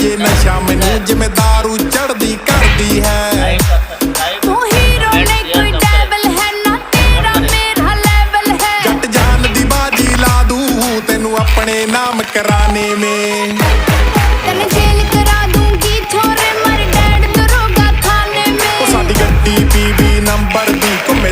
ਜੇ ਨਸ਼ਾ ਮੈਨੂੰ ਜਿਵੇਂ ਦਾਰੂ ਚੜਦੀ ਕਰਦੀ ਹੈ। ਤੂੰ ਹੀਰੋ ਨੇ ਕੋਈ ਡੈਵਲ ਹੈ ਨਾ, ਤੇਰਾ ਮੇਰਾ ਲੈਵਲ ਹੈ। ਜੱਟ ਜਾਨ ਦੀ ਬਾਜੀ ਲਾ ਦੂੰ ਤੈਨੂੰ ਆਪਣੇ ਨਾਮ ਕਰਾਨੇ में। ਤੈਨੂੰ ਜੇਲ ਕਰਾ ਦੂੰਗੀ ਛੋਰੇ ਮਰ ਡੈਡ ਦਰੋਗਾ ਖਾਨੇ में। ਉਹ ਸਾਡੀ ਗੱਡੀ PB ਨੰਬਰ ਦੀ ਘੁੰਮੇ